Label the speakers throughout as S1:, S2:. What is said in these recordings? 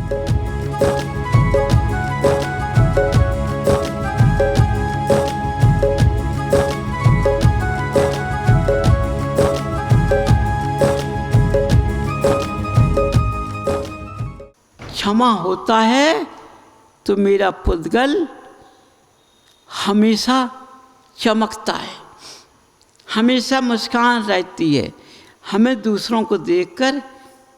S1: क्षमा होता है तो मेरा पुद्गल हमेशा चमकता है, हमेशा मुस्कान रहती है। हमें दूसरों को देखकर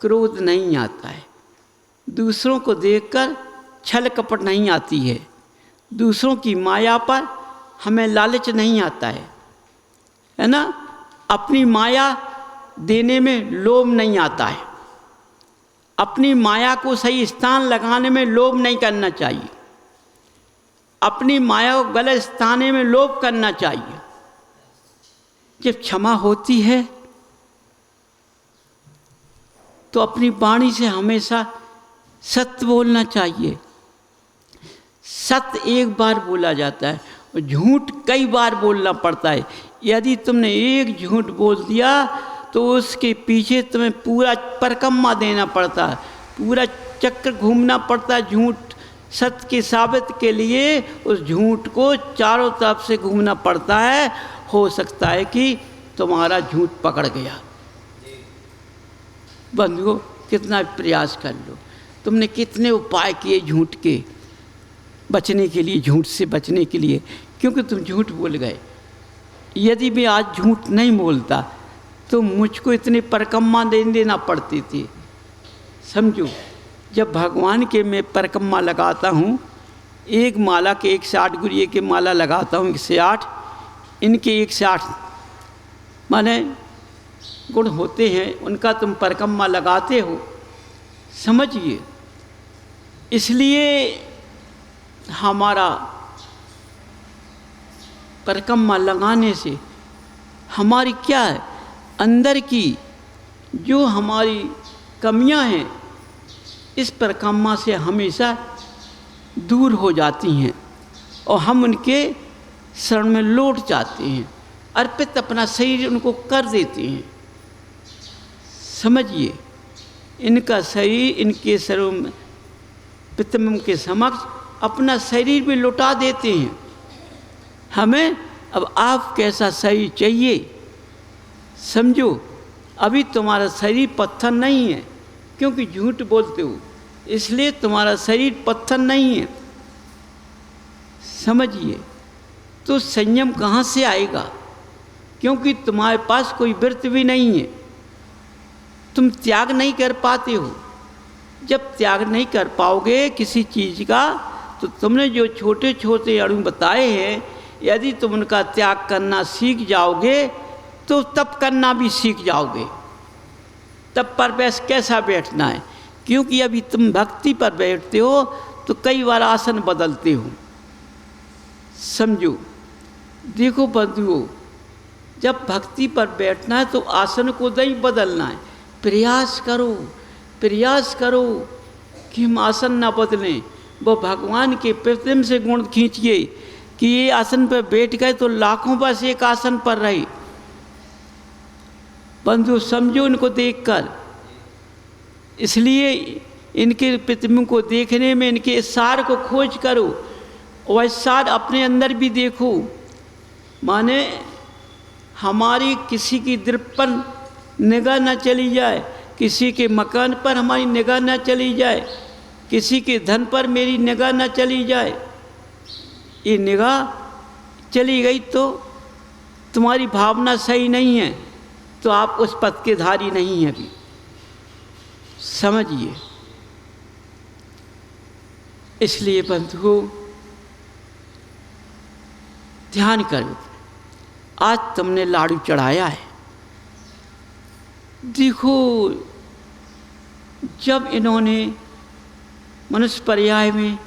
S1: क्रोध नहीं आता है, दूसरों को देखकर छल कपट नहीं आती है, दूसरों की माया पर हमें लालच नहीं आता है ना। अपनी माया देने में लोभ नहीं आता है, अपनी माया को सही स्थान लगाने में लोभ नहीं करना चाहिए, अपनी माया को गलत स्थान में लोभ करना चाहिए। जब क्षमा होती है तो अपनी वाणी से हमेशा सत्य बोलना चाहिए। सत्य एक बार बोला जाता है और झूठ कई बार बोलना पड़ता है। यदि तुमने एक झूठ बोल दिया तो उसके पीछे तुम्हें पूरा परकम्मा देना पड़ता है, पूरा चक्र घूमना पड़ता है झूठ सत्य के साबित के लिए। उस झूठ को चारों तरफ से घूमना पड़ता है। हो सकता है कि तुम्हारा झूठ पकड़ गया। बंधुओं, कितना प्रयास कर लो, तुमने कितने उपाय किए झूठ के बचने के लिए, झूठ से बचने के लिए, क्योंकि तुम झूठ बोल गए। यदि मैं आज झूठ नहीं बोलता तो मुझको इतनी परकम्मा देना पड़ती थी। समझो, जब भगवान के मैं परकम्मा लगाता हूँ, एक माला के 108 गुरिये के माला लगाता हूँ, 108, इनके 108 माने गुण होते हैं, उनका तुम परकम्मा लगाते हो, समझिए। इसलिए हमारा परकम्मा लगाने से हमारी क्या है, अंदर की जो हमारी कमियां हैं इस परकम्मा से हमेशा दूर हो जाती हैं और हम उनके शरण में लौट जाते हैं, अर्पित अपना शरीर उनको कर देते हैं। समझिए, इनका शरीर इनके शरीर पितृम के समक्ष अपना शरीर भी लौटा देते हैं। हमें अब आप कैसा शरीर चाहिए समझो। अभी तुम्हारा शरीर पत्थर नहीं है, क्योंकि झूठ बोलते हो, इसलिए तुम्हारा शरीर पत्थर नहीं है। समझिए, तो संयम कहाँ से आएगा, क्योंकि तुम्हारे पास कोई व्रत भी नहीं है, तुम त्याग नहीं कर पाते हो। जब त्याग नहीं कर पाओगे किसी चीज़ का, तो तुमने जो छोटे छोटे अणु बताए हैं, यदि तुम उनका त्याग करना सीख जाओगे तो तब करना भी सीख जाओगे। तब पर कैसा बैठना है, क्योंकि अभी तुम भक्ति पर बैठते हो तो कई बार आसन बदलते हो। समझो, देखो बंधुओं, जब भक्ति पर बैठना है तो आसन को नहीं बदलना है। प्रयास करो, प्रयास करो कि हम आसन ना बदलें। वो भगवान के प्रतिम से गुण खींचिए कि ये आसन पर बैठ गए तो लाखों बस एक आसन पर रहे। बंधु समझो इनको देखकर, इसलिए इनके प्रतिबिंब को देखने में इनके सार को खोज करो और सार अपने अंदर भी देखो। माने हमारी किसी की दृष्टि पर निगाह न चली जाए, किसी के मकान पर हमारी निगाह न चली जाए, किसी के धन पर मेरी निगाह न चली जाए। ये निगाह चली गई तो तुम्हारी भावना सही नहीं है, तो आप उस पथ के धारी नहीं हैं अभी। समझिए, इसलिए बंधुओं ध्यान करो। आज तुमने लाडू चढ़ाया है, देखो जब इन्होंने मनुष्य पर्याय में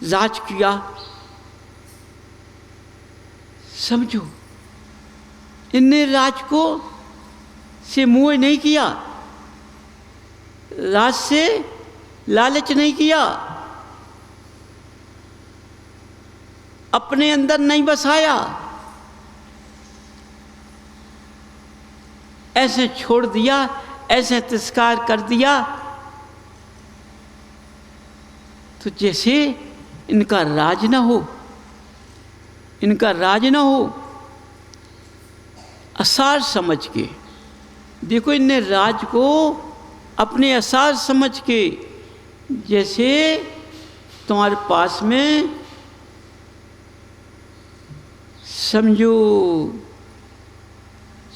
S1: जांच किया, समझो इनने राज को से मोह नहीं किया, राज से लालच नहीं किया, अपने अंदर नहीं बसाया, ऐसे छोड़ दिया, ऐसे तिरस्कार कर दिया। तो जैसे इनका राज न हो, इनका राज न हो, असार समझ के। देखो इनने राज को अपने असार समझ के, जैसे तुम्हारे पास में समझो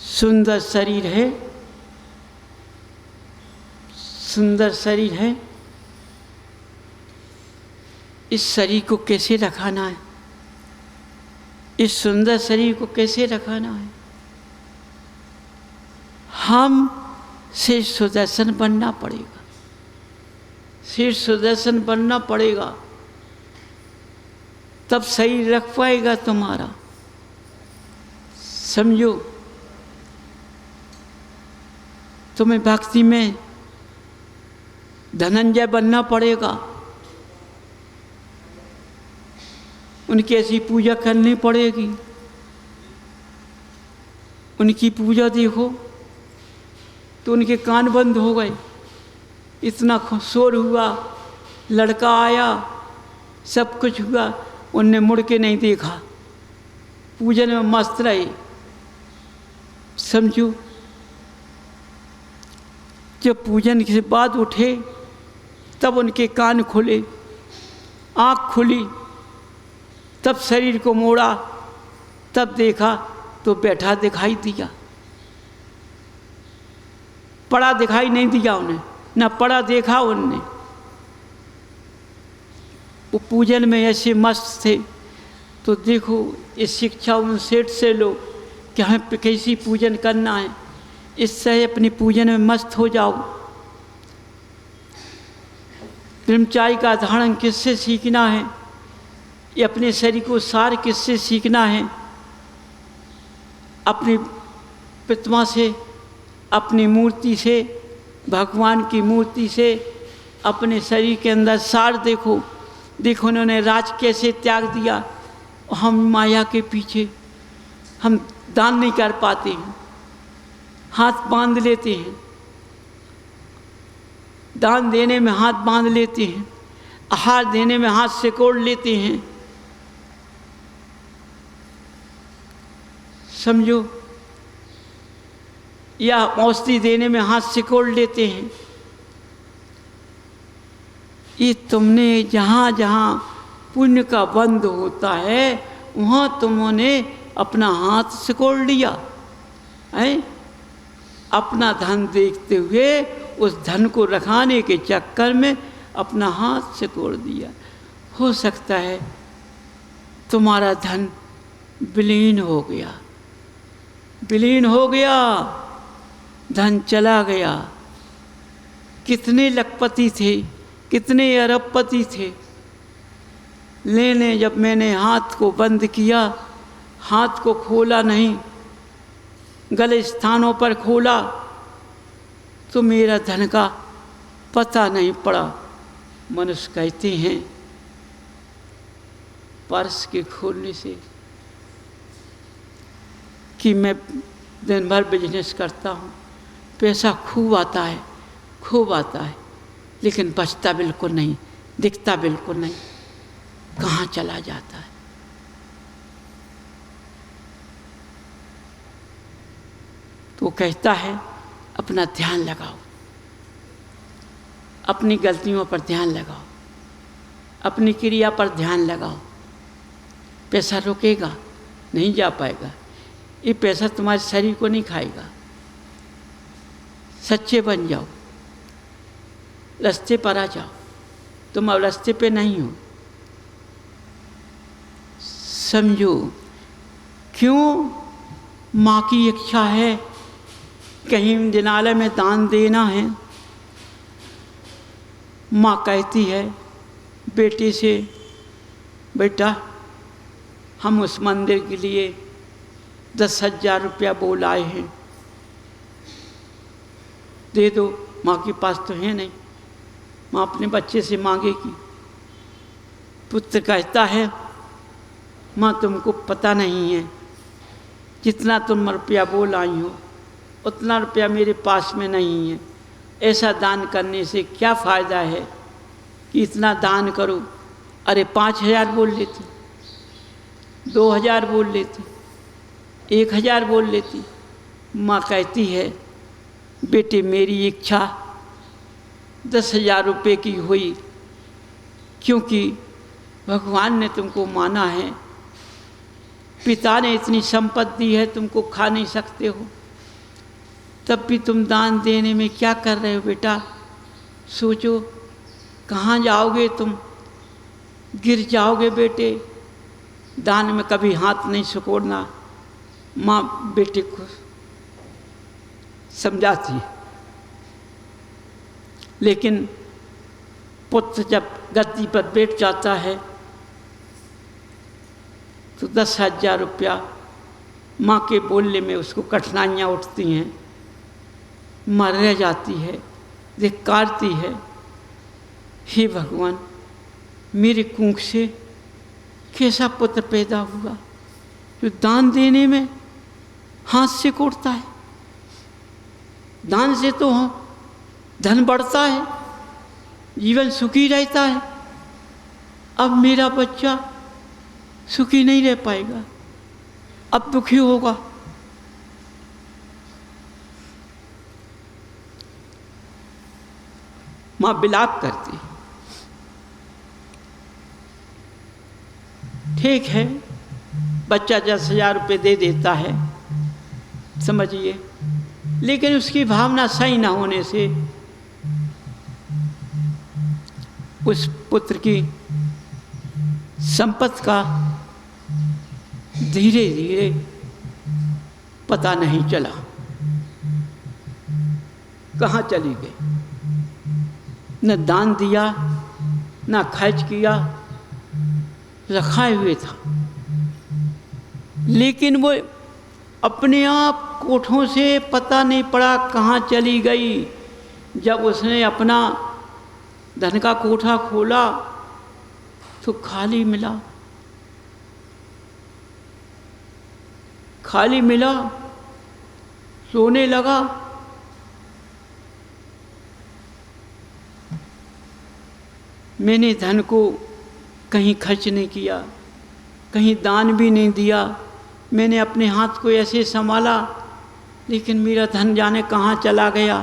S1: सुंदर शरीर है, सुंदर शरीर है, इस शरीर को कैसे रखाना है, इस सुंदर शरीर को कैसे रखाना है। हम श्री सुदर्शन बनना पड़ेगा, श्री सुदर्शन बनना पड़ेगा, तब शरीर रख पाएगा तुम्हारा। समझो, तुम्हें भक्ति में धनंजय बनना पड़ेगा, उनकी ऐसी पूजा करनी पड़ेगी। उनकी पूजा देखो तो उनके कान बंद हो गए, इतना शोर हुआ, लड़का आया, सब कुछ हुआ, उनने मुड़ के नहीं देखा, पूजन में मस्त रहे। समझो, जब पूजन के बाद उठे तब उनके कान खुले, आँख खुली, तब शरीर को मोड़ा, तब देखा तो बैठा दिखाई दिया, पड़ा दिखाई नहीं दिया उन्हें, न पड़ा देखा उनने। वो पूजन में ऐसे मस्त थे। तो देखो, ये शिक्षा उन सेठ से लो कि हमें कैसी पूजन करना है, इससे अपनी पूजन में मस्त हो जाओ। ब्रह्मचारी का धारण किससे सीखना है, ये अपने शरीर को सार किससे सीखना है, अपनी प्रतिमा से, अपनी मूर्ति से, भगवान की मूर्ति से, अपने शरीर के अंदर सार देखो। देखो उन्होंने राज कैसे त्याग दिया। हम माया के पीछे हम दान नहीं कर पाते हैं, हाथ बांध लेते हैं, दान देने में हाथ बांध लेते हैं, आहार देने में हाथ सिकोड़ लेते हैं। समझो, या औषधि देने में हाथ सिकोड़ लेते हैं। ये तुमने जहाँ जहाँ पुण्य का बंद होता है वहाँ तुमने अपना हाथ सिकोड़ लिया है। अपना धन देखते हुए उस धन को रखाने के चक्कर में अपना हाथ सिकोड़ दिया। हो सकता है तुम्हारा धन विलीन हो गया, विलीन हो गया, धन चला गया। कितने लखपति थे, कितने अरबपति थे, लेने जब मैंने हाथ को बंद किया, हाथ को खोला नहीं, गले स्थानों पर खोला, तो मेरा धन का पता नहीं पड़ा। मनुष्य कहते हैं पर्स के खोलने से कि मैं दिन भर बिजनेस करता हूँ, पैसा खूब आता है, खूब आता है, लेकिन बचता बिल्कुल नहीं, दिखता बिल्कुल नहीं, कहाँ चला जाता है। तो कहता है अपना ध्यान लगाओ, अपनी गलतियों पर ध्यान लगाओ, अपनी क्रिया पर ध्यान लगाओ। पैसा रुकेगा नहीं, जा पाएगा। ये पैसा तुम्हारे शरीर को नहीं खाएगा। सच्चे बन जाओ, रास्ते पर आ जाओ। तुम अब रास्ते पे नहीं हो। समझो, क्यों? माँ की इच्छा है, कहीं जिनालय में दान देना है। माँ कहती है बेटे से, बेटा हम उस मंदिर के लिए 10,000 रुपया बोलाए हैं, दे दो। माँ के पास तो है नहीं, माँ अपने बच्चे से मांगेगी। पुत्र कहता है माँ तुमको पता नहीं है, जितना तुम रुपया बोल आई हो उतना रुपया मेरे पास में नहीं है। ऐसा दान करने से क्या फ़ायदा है कि इतना दान करो। अरे 5,000 बोल लेती, 2,000 बोल लेती, 1,000 बोल लेती। माँ कहती है, बेटे मेरी इच्छा 10,000 रुपये की हुई, क्योंकि भगवान ने तुमको माना है, पिता ने इतनी संपत्ति दी है, तुमको खा नहीं सकते हो, तब भी तुम दान देने में क्या कर रहे हो बेटा? सोचो कहाँ जाओगे तुम, गिर जाओगे बेटे। दान में कभी हाथ नहीं सिकोड़ना। माँ बेटे को समझाती है, लेकिन पुत्र जब गद्दी पर बैठ जाता है तो 10,000 रुपया माँ के बोलने में उसको कठिनाइयाँ उठती हैं। माँ रह जाती है, धिक्कारती है, हे भगवान मेरे कुंख से कैसा पुत्र पैदा हुआ जो दान देने में हाथ से कोड़ता है। दान से तो धन बढ़ता है, जीवन सुखी रहता है। अब मेरा बच्चा सुखी नहीं रह पाएगा, अब दुखी होगा। माँ विलाप करती, ठीक है बच्चा 10,000 रुपये दे देता है, समझिए, लेकिन उसकी भावना सही ना होने से उस पुत्र की संपत्ति का धीरे धीरे पता नहीं चला, कहाँ चली गई। न दान दिया, न खर्च किया, रखाए हुए था, लेकिन वो अपने आप कोठों से पता नहीं पड़ा कहाँ चली गई। जब उसने अपना धन का कोठा खोला तो खाली मिला, खाली मिला। सोने लगा, मैंने धन को कहीं खर्च नहीं किया, कहीं दान भी नहीं दिया, मैंने अपने हाथ को ऐसे संभाला, लेकिन मेरा धन जाने कहाँ चला गया।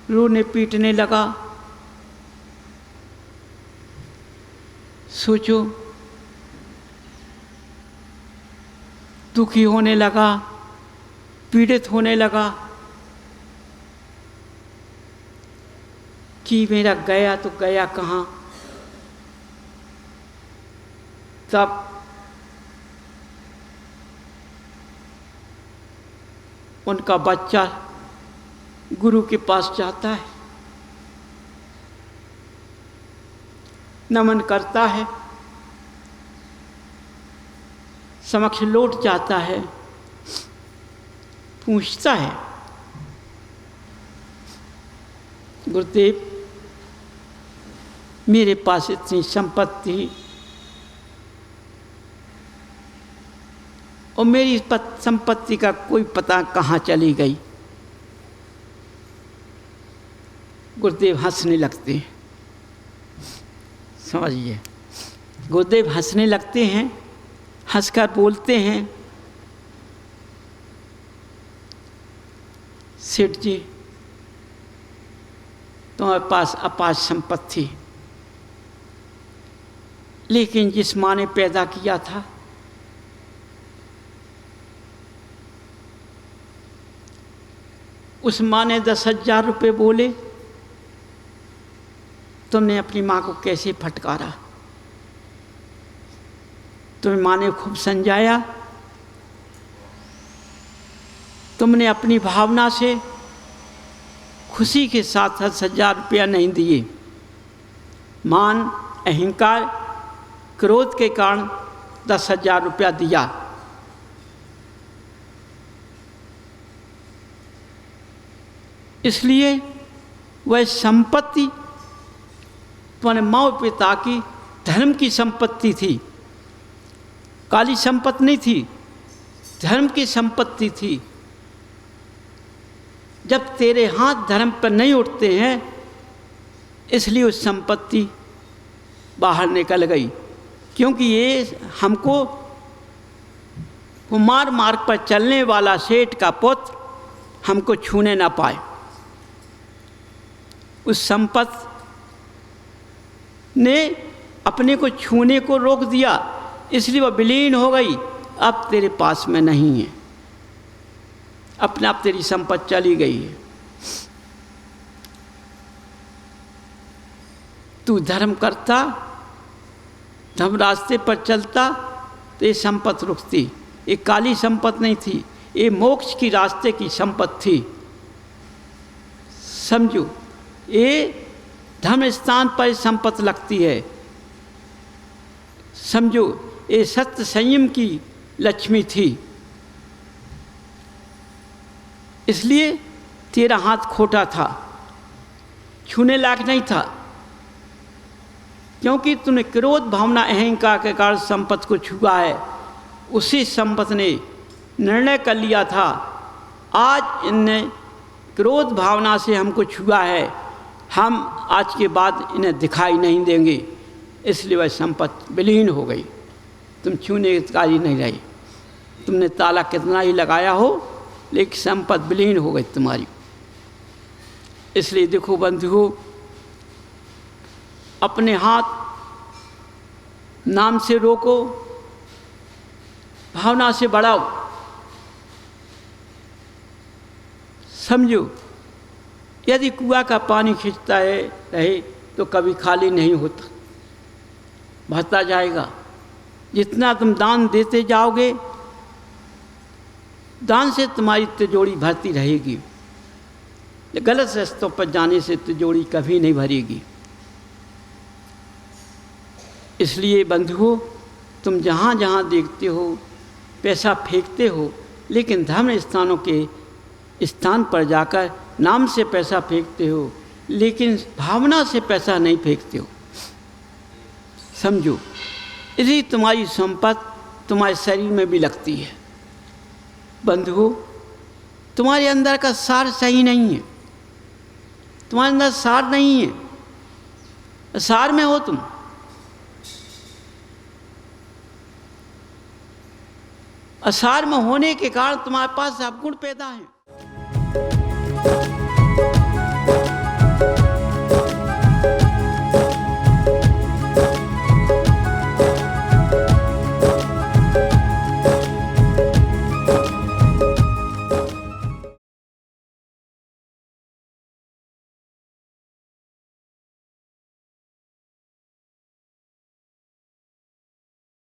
S1: रोने पीटने लगा। सोचो, दुखी होने लगा, पीड़ित होने लगा कि मेरा गया तो गया कहाँ। तब उनका बच्चा गुरु के पास जाता है, नमन करता है, समक्ष लौट जाता है, पूछता है, गुरुदेव मेरे पास इतनी संपत्ति और मेरी संपत्ति का कोई पता कहाँ चली गई। गुरुदेव हंसने लगते हैं, समझिए, गुरुदेव हंसने लगते हैं, हंसकर बोलते हैं, सेठ जी तुम्हारे पास अपार संपत्ति, लेकिन जिस माँ ने पैदा किया था उस माँ ने 10,000 रुपये बोले, तुमने अपनी माँ को कैसे फटकारा। तुम्हें माँ ने खूब समझाया, तुमने अपनी भावना से खुशी के साथ 10,000 रुपया नहीं दिए, मान अहंकार क्रोध के कारण 10,000 रुपया दिया। इसलिए वह संपत्ति तुम्हारे माँ पिता की धर्म की संपत्ति थी, काली संपत्ति नहीं थी, धर्म की संपत्ति थी। जब तेरे हाथ धर्म पर नहीं उठते हैं इसलिए उस संपत्ति बाहर निकल गई, क्योंकि ये हमको कुमार मार्ग पर चलने वाला सेठ का पुत्र हमको छूने ना पाए। उस संपत्ति ने अपने को छूने को रोक दिया, इसलिए वह विलीन हो गई, अब तेरे पास में नहीं है, अपने आप तेरी संपत्ति चली गई है। तू धर्म करता, धर्म रास्ते पर चलता तो ये संपत्ति रुकती। ये काली संपत्ति नहीं थी, ये मोक्ष की रास्ते की संपत्ति थी। समझो, ये धर्म स्थान पर संपत्ति लगती है। समझो, ये सत्य संयम की लक्ष्मी थी। इसलिए तेरा हाथ खोटा था, छूने लायक नहीं था, क्योंकि तूने क्रोध भावना अहंकार के कारण संपत्ति को छुआ है। उसी संपत्ति ने निर्णय कर लिया था, आज इनने क्रोध भावना से हमको छुआ है, हम आज के बाद इन्हें दिखाई नहीं देंगे, इसलिए वह संपत्ति विलीन हो गई। तुम छूने की कार्य नहीं रही। तुमने ताला कितना ही लगाया हो, लेकिन संपत्ति विलीन हो गई तुम्हारी। इसलिए देखो बंधुओं, अपने हाथ नाम से रोको, भावना से बढ़ाओ। समझो, यदि कुआं का पानी खींचता है रहे तो कभी खाली नहीं होता, भरता जाएगा। जितना तुम दान देते जाओगे, दान से तुम्हारी तिजोरी भरती रहेगी। गलत रास्तों पर जाने से तिजोरी कभी नहीं भरेगी। इसलिए बंधुओं, तुम जहाँ जहाँ देखते हो पैसा फेंकते हो, लेकिन धर्म स्थानों के स्थान पर जाकर नाम से पैसा फेंकते हो, लेकिन भावना से पैसा नहीं फेंकते हो। समझो, इसलिए तुम्हारी संपत्ति तुम्हारे शरीर में भी लगती है। बंधुओं, तुम्हारे अंदर का सार सही नहीं है, तुम्हारे अंदर सार नहीं है, सार में हो तुम। असार में होने के कारण तुम्हारे पास अवगुण पैदा है।